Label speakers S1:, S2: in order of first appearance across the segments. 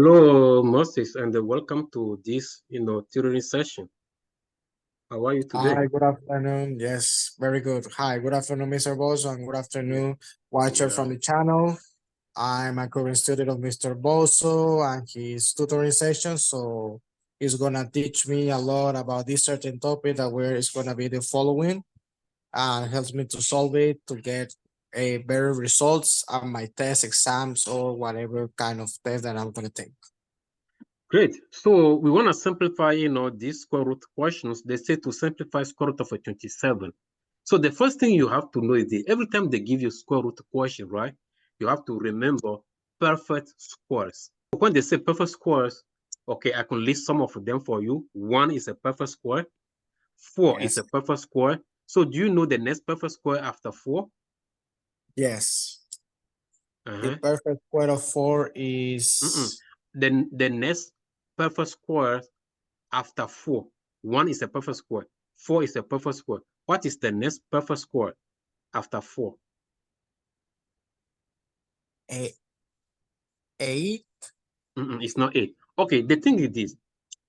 S1: Hello, Moses, and welcome to this, tutoring session. How are you today?
S2: Hi, good afternoon. Yes, very good. Hi, good afternoon, Mr. Boso, and good afternoon, watcher
S1: Yeah,
S2: from the channel. I'm a current student of Mr. Boso and his tutoring session. So he's gonna teach me a lot about this certain topic that where it's gonna be the following and helps me to solve it to get a better results on my test exams or whatever kind of test that I'm gonna take.
S1: great. So we want to simplify, these square root questions. They say to simplify square root of a 27. So the first thing you have to know is that every time they give you square root question, right, you have to remember perfect squares. When they say perfect squares, okay, I can list some of them for you. 1 is a perfect square. 4 is
S2: Yes.
S1: a perfect square. So do you know the next perfect square after 4?
S2: Yes. The
S1: Uh-huh.
S2: perfect square of 4
S1: Mm-mm.
S2: is
S1: Then the next perfect square after 4. 1 is a perfect square. 4 is a perfect square. What is the next perfect square after 4?
S2: 8.
S1: It's not 8. Okay, the thing is this.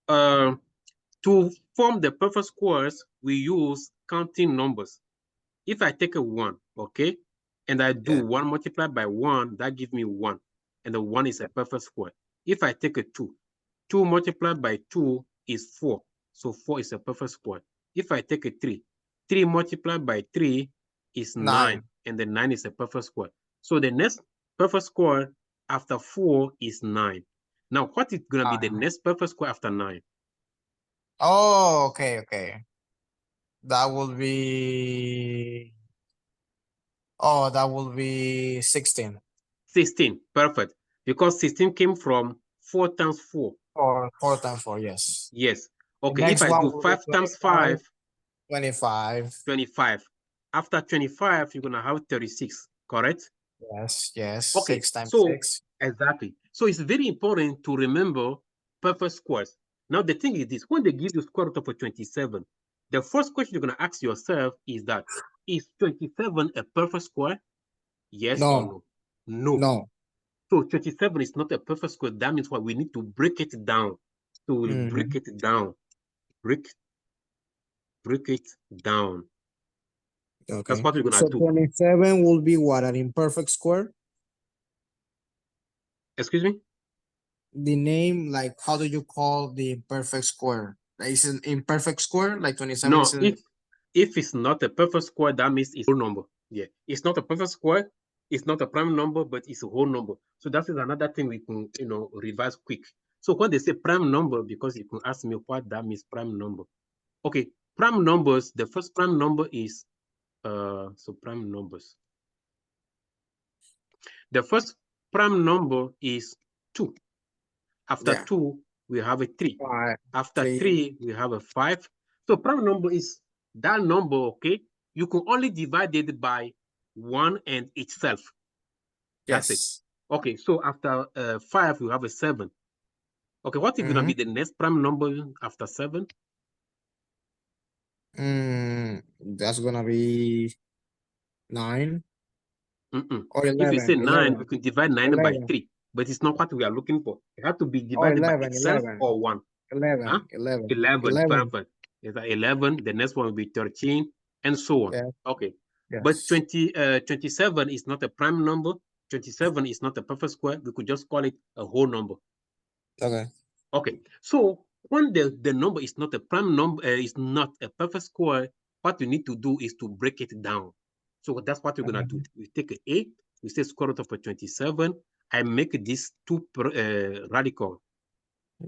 S1: To form the perfect squares, we use counting numbers. If I take a 1, okay, and I do
S2: Yeah.
S1: 1 multiplied by 1, that gives me 1. And the 1 is a perfect square. If I take a 2, 2 multiplied by 2 is 4. So 4 is a perfect square. If I take a 3, 3 multiplied by 3 is 9.
S2: 9.
S1: And the 9 is a perfect square. So the next perfect square after 4 is 9. Now, what is going to be the next perfect square after 9?
S2: Oh, okay. That will be that will be 16
S1: 16. Perfect. Because 16 came from 4 times 4.
S2: or 4 times 4, yes.
S1: Yes.
S2: The
S1: Okay, if
S2: next
S1: I
S2: one
S1: do
S2: will be
S1: 5 times 5,
S2: 25.
S1: 25. After 25, you're going to have 36, correct?
S2: Yes.
S1: Okay,
S2: 6 times
S1: so
S2: 6.
S1: exactly. So it's very important to remember perfect squares. Now, the thing is this, when they give you square root of a 27, the first question you're going to ask yourself is that, is 27 a perfect square? Yes or
S2: No,
S1: no? No.
S2: no.
S1: So 27 is not a perfect square. That means what we need to break it down. So we'll break
S2: Mhm.
S1: it down. Break it down. That's
S2: Okay.
S1: what we're gonna
S2: So
S1: do.
S2: 27 will be what? An imperfect square?
S1: Excuse me?
S2: The name, like, how do you call the imperfect square? Is an imperfect square? Like 27 is
S1: No,
S2: an
S1: if it's not a perfect square, that means it's a whole number. Yeah, it's not a perfect square, it's not a prime number, but it's a whole number. So that is another thing we can, revise quick. So when they say prime number, because you can ask me what that means, prime number. Okay, prime numbers, the first prime number is prime numbers. The first prime number is 2. After
S2: yeah.
S1: 2, we have a 3.
S2: 5,
S1: After
S2: 3.
S1: 3, we have a 5. So prime number is that number, okay? You can only divide it by 1 and itself. That's it.
S2: Yes.
S1: Okay, so after 5, we have a 7. Okay, what is going to
S2: Mm-hmm.
S1: be the next prime number after 7?
S2: That's gonna be 9 or
S1: If you say
S2: 11.
S1: 9, we can divide 9 by
S2: 11.
S1: 3, but it's not what we are looking for. It has to be
S2: Oh,
S1: divided by
S2: 11,
S1: itself
S2: 11,
S1: or 1. Huh?
S2: 11, 11,
S1: 11,
S2: 11.
S1: perfect. Is that 11? The next one will be 13, and so on.
S2: Yeah.
S1: Okay. But
S2: Yes.
S1: 27 is not a prime number. 27 is not a perfect square. We could just call it a whole number.
S2: Okay.
S1: Okay. So when the number is not a prime number, is not a perfect square, what we need to do is to break it down. So that's what we're going to do. We take an 8, we say square root of a 27, I make this 2 radical.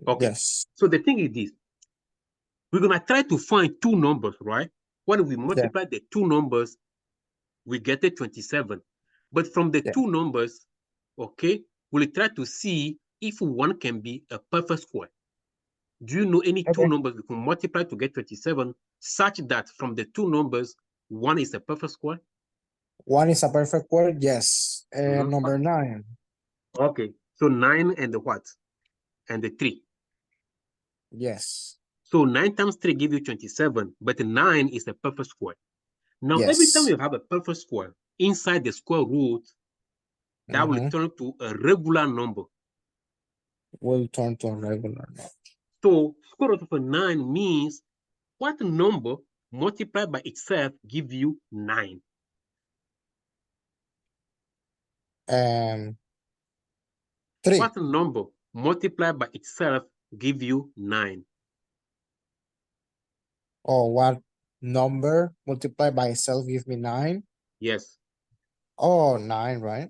S1: Okay.
S2: Yes.
S1: So the thing is this. We're going to try to find two numbers, right? When we
S2: Yeah.
S1: multiply the two numbers, we get a 27. But from the
S2: Yeah.
S1: two numbers, okay, we'll try to see if one can be a perfect square. Do you know any two
S2: Okay.
S1: numbers we can multiply to get 27 such that from the two numbers, one is a perfect square?
S2: One is a perfect word. Yes. And
S1: What?
S2: number 9.
S1: Okay, so 9 and the what? And the 3.
S2: Yes.
S1: So 9 times 3 give you 27, but 9 is a perfect square. Now, every time
S2: Yes.
S1: you have a perfect square, inside the square root, that will
S2: Mm-hmm.
S1: turn to a regular number.
S2: will turn to a regular number.
S1: So square root of 9 means what number multiplied by itself give you 9?
S2: 3.
S1: What number multiplied by itself give you 9?
S2: Oh, what number multiplied by itself give me 9?
S1: Yes.
S2: Oh, 9, right?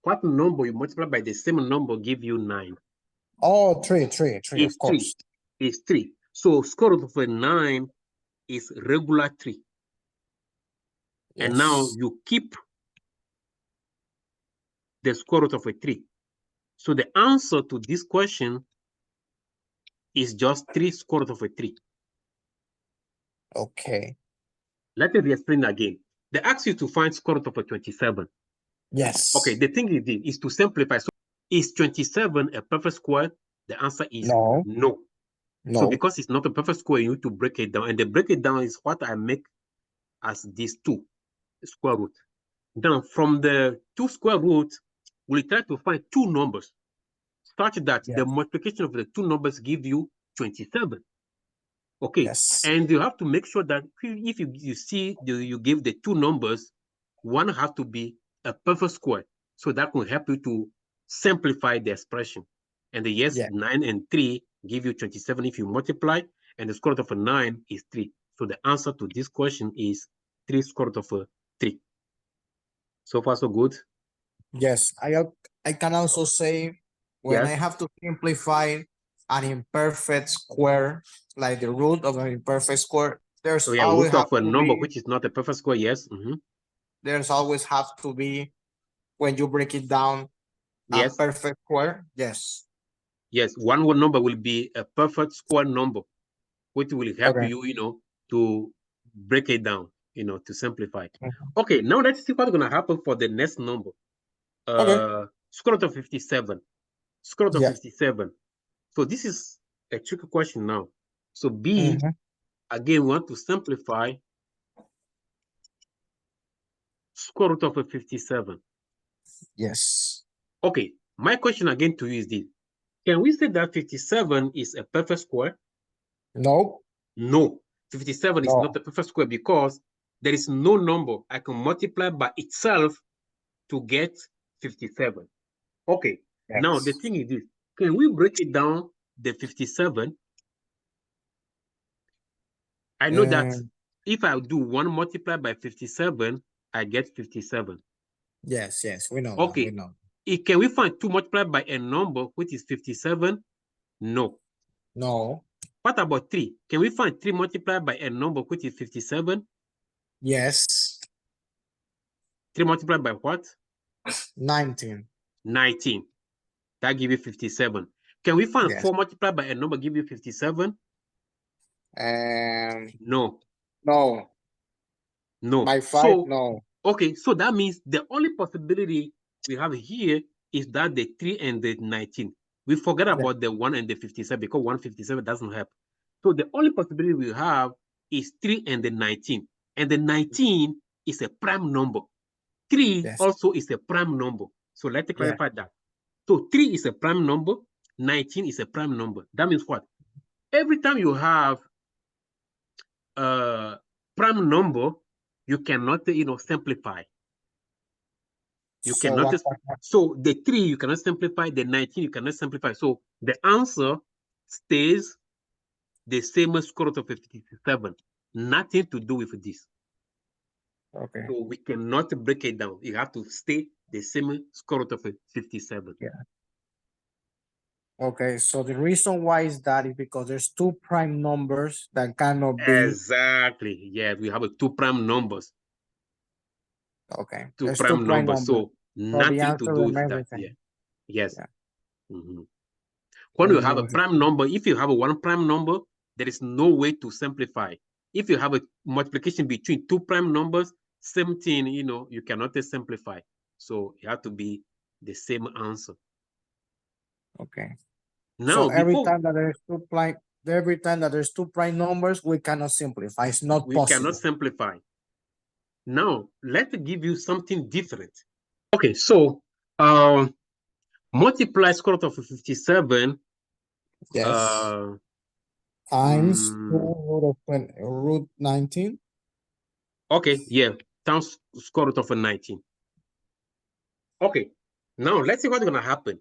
S1: What number you multiply by the same number give you 9?
S2: Oh, 3, of course.
S1: It's 3. So square root of 9 is regular 3. Yes. And now you keep the square root of 3. So the answer to this question is just 3 square root of 3.
S2: Okay.
S1: Let me explain again. They ask you to find square root of 27.
S2: Yes.
S1: Okay, the thing is to simplify. So is 27 a perfect square? The answer is no. So because it's not a perfect square, you need to break it down. And the break it down is what I make as these 2 square root. Then from the 2 square root, we try to find 2 numbers such that the multiplication of the 2 numbers give you 27. Okay. Yes. And you have to make sure that if you see you give the 2 numbers, one has to be a perfect square. So that will help you to simplify the expression. And the 9 and 3 give you 27 if you multiply, and the square root of 9 is 3. So the answer to this question is 3 square root of 3. So far, so good?
S2: Yes, I can also say when I have to simplify an imperfect square, like the root of an imperfect square, there's always
S1: root of a number which is not a perfect square, yes.
S2: There's always have to be, when you break it down, a perfect square. Yes.
S1: Yes, one number will be a perfect square number, which will help you, to break it down, to simplify. Okay, now let's see what's going to happen for the next number. Square root of 57. Square root of 57. So this is a tricky question now. So B, again, we want to simplify square root of 57.
S2: Yes.
S1: Okay, my question again to you is this. Can we say that 57 is a perfect square?
S2: No.
S1: No, 57 is not a perfect square because there is no number I can multiply by itself to get 57. Okay, now the thing is this. Can we break it down, the 57? I know that if I do 1 multiplied by 57, I get 57.
S2: Yes, we know.
S1: Okay, can we find 2 multiplied by a number which is 57? No. What about 3? Can we find 3 multiplied by a number which is 57?
S2: Yes.
S1: 3 multiplied by what?
S2: 19.
S1: 19. That give you 57. Can we find 4 multiplied by a number give you 57? No. By 5, no. Okay, so that means the only possibility we have here is that the 3 and the 19. We forget about the 1 and the 57 because 157 doesn't help. So the only possibility we have is 3 and the 19. And the 19 is a prime number. 3 also is a prime number. So let's clarify that. So 3 is a prime number, 19 is a prime number. That means what? Every time you have a prime number, you cannot, simplify. You cannot. So the 3 you cannot simplify, the 19 you cannot simplify. So the answer stays the same as square root of 57. Nothing to do with this. Okay. So we cannot break it down. You have to stay the same square root of 57.
S2: Yeah. Okay, so the reason why is that is because there's 2 prime numbers that cannot be.
S1: Exactly. Yeah, we have 2 prime numbers.
S2: Okay.
S1: 2 prime numbers. So nothing to do with that. Yeah. Yes. Yeah. When you have a prime number, if you have a 1 prime number, there is no way to simplify. If you have a multiplication between 2 prime numbers, same thing, you cannot simplify. So it has to be the same answer.
S2: Okay.
S1: Now,
S2: so every time that there's 2 prime numbers, we cannot simplify. It's not possible.
S1: We cannot simplify. Now, let's give you something different. Okay, so multiply square root of 57
S2: Yes. Times
S1: mm,
S2: root 19.
S1: okay, yeah, times square root of 19. Okay, now let's see what's gonna happen.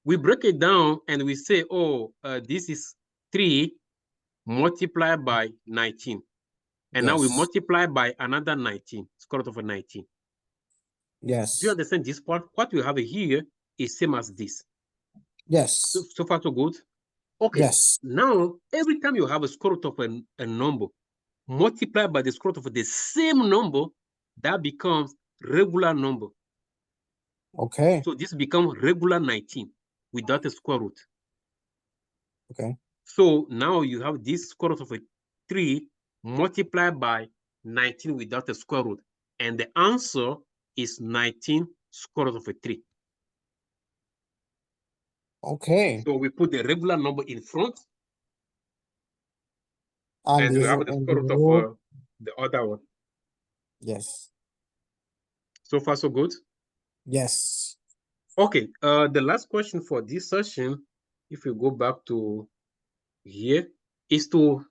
S1: We break it down and we say, oh, this is 3 multiplied by 19. And now we
S2: Yes.
S1: multiply by another 19, square root of 19. Do you
S2: Yes.
S1: understand this part? What we have here is same as this.
S2: Yes.
S1: So far, so good. Okay,
S2: Yes.
S1: now every time you have a square root of a number, multiplied by the square root of the same number, that becomes regular number.
S2: Okay.
S1: So this becomes regular 19 without a square root.
S2: Okay.
S1: So now you have this square root of a 3 multiplied by 19 without a square root. And the answer is 19 square root of a 3.
S2: Okay.
S1: So we put the regular number in front,
S2: And
S1: and we
S2: this
S1: have the
S2: and the
S1: square root of
S2: root.
S1: the other one.
S2: Yes.
S1: So far, so good.
S2: Yes.
S1: Okay, the last question for this session, if we go back to here, is to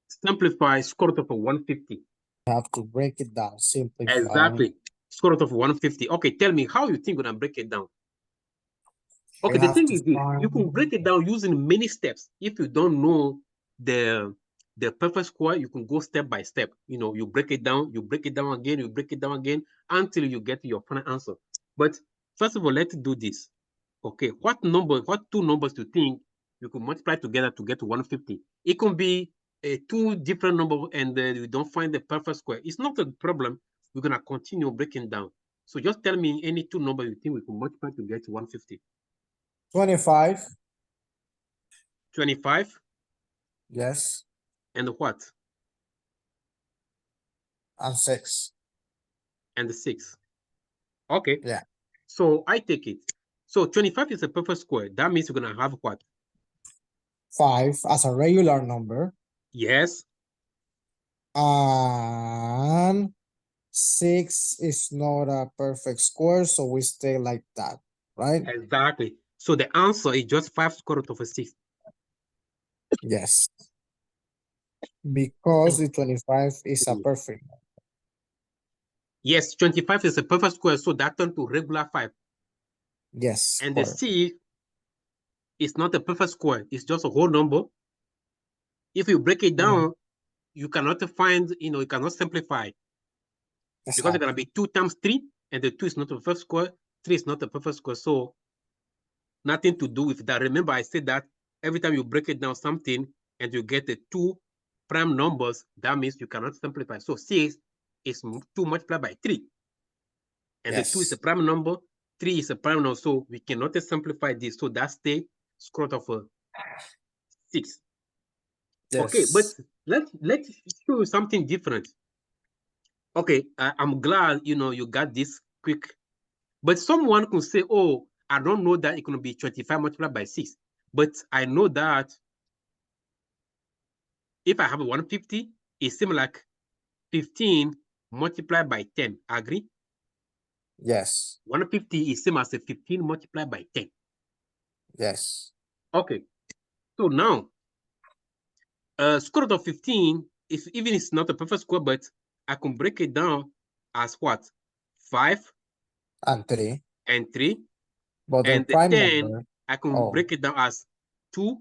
S1: simplify square root of 150.
S2: Have to break it down. Simplify.
S1: Exactly. Square root of 150. Okay, tell me how you think we're gonna break it down.
S2: We
S1: Okay, the
S2: have
S1: thing
S2: to
S1: is this, you can break
S2: find.
S1: it down using many steps. If you don't know the perfect square, you can go step by step. You know, you break it down again, you break it down again until you get your final answer. But first of all, let's do this. Okay, what two numbers do you think you could multiply together to get to 150? It can be two different numbers and you don't find the perfect square. It's not a problem. We're gonna continue breaking down. So just tell me any two numbers you think we can multiply to get to 150.
S2: 25.
S1: 25
S2: Yes.
S1: and what?
S2: And 6.
S1: And 6. Okay.
S2: Yeah.
S1: So I take it. So 25 is a perfect square. That means you're going to have what?
S2: 5 as a regular number.
S1: Yes.
S2: And 6 is not a perfect square, so we stay like that, right?
S1: Exactly. So the answer is just 5 square root of a 6.
S2: Yes. Because the 25 is a perfect.
S1: Yes, 25 is a perfect square, so that turns to regular 5.
S2: Yes.
S1: And the C is not a perfect square. It's just a whole number. If you break it down, you cannot find, you cannot simplify. Because it's going to be 2 times 3, and the 2 is not a perfect square. 3 is not a perfect square, so nothing to do with that. Remember, I said that every time you break it down something and you get the two prime numbers, that means you cannot simplify. So 6 is 2 multiplied by 3. And the 2 is a prime number, 3 is a prime number, so we cannot simplify this. So that's the square root of 6.
S2: Yes.
S1: Okay, but let's show you something different. Okay, I'm glad you got this quick. But someone could say, oh, I don't know that it can be 25 multiplied by 6. But I know that if I have 150, it seems like 15 multiplied by 10. Agree?
S2: Yes.
S1: 150 is same as a 15 multiplied by 10.
S2: Yes.
S1: Okay. So now, square root of 15, even it's not a perfect square, but I can break it down as what? 5
S2: And 3.
S1: and 3.
S2: But the
S1: And the
S2: prime
S1: 10,
S2: number.
S1: I can break it down as 2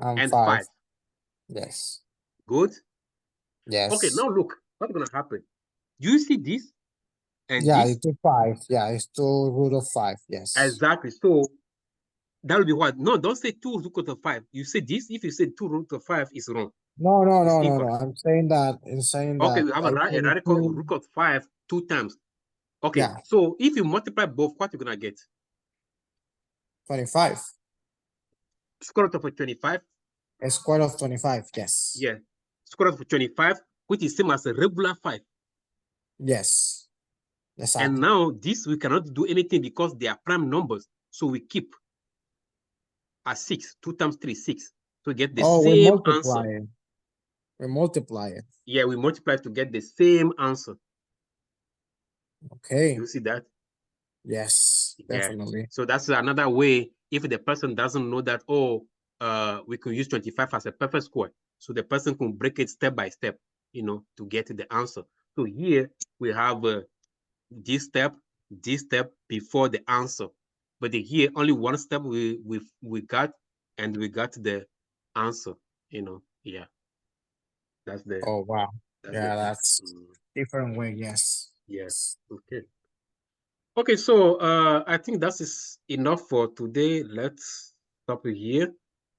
S2: And
S1: and
S2: 5.
S1: 5.
S2: Yes.
S1: Good?
S2: Yes.
S1: Okay, now look, what's going to happen? Do you see this and
S2: Yeah,
S1: this?
S2: it's 5. Yeah, it's 2 root of 5. Yes.
S1: Exactly. So that will be what? No, don't say 2 root of 5. You say this. If you say 2 root of 5, is wrong.
S2: No.
S1: It's
S2: No.
S1: incorrect.
S2: I'm saying that.
S1: Okay, we have a
S2: I
S1: radical root of 5 2 times. Okay,
S2: yeah,
S1: so if you multiply both, what you're going to get?
S2: 25.
S1: Square root of 25.
S2: A square of 25. Yes.
S1: Yeah. Square root of 25, which is same as a regular 5.
S2: Yes. Exactly.
S1: And now this, we cannot do anything because they are prime numbers. So we keep as 6. 2 times 3, 6. To get the
S2: we
S1: same
S2: multiply
S1: answer.
S2: it. We multiply it.
S1: Yeah, we multiply to get the same answer.
S2: Okay.
S1: You see that?
S2: Yes. definitely.
S1: So that's another way. If the person doesn't know that, oh, we could use 25 as a perfect score. So the person can break it step by step, to get the answer. So here we have this step before the answer. But here only one step we got, and we got the answer. Yeah. That's the.
S2: Oh, wow.
S1: That's
S2: Yeah,
S1: the thing.
S2: that's different way. Yes.
S1: Yes. Okay. Okay, so I think that is enough for today. Let's stop here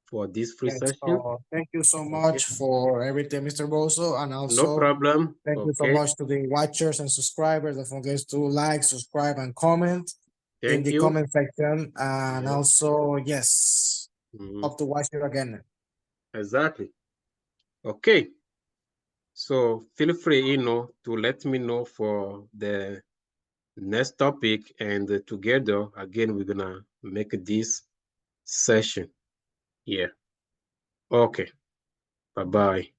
S1: for this free
S2: Yes.
S1: session.
S2: Thank you so
S1: Okay.
S2: much for everything, Mr. Boso. And
S1: No
S2: also,
S1: problem.
S2: thank you so
S1: Okay.
S2: much to the watchers and subscribers. Don't forget to like, subscribe, and comment in
S1: Thank
S2: the
S1: you.
S2: comment section. And
S1: Yeah.
S2: also, yes,
S1: Mhm.
S2: hope to watch you again.
S1: Exactly. Okay. So feel free, to let me know for the next topic, and together again we're gonna make this session. Yeah. Okay. Bye-bye.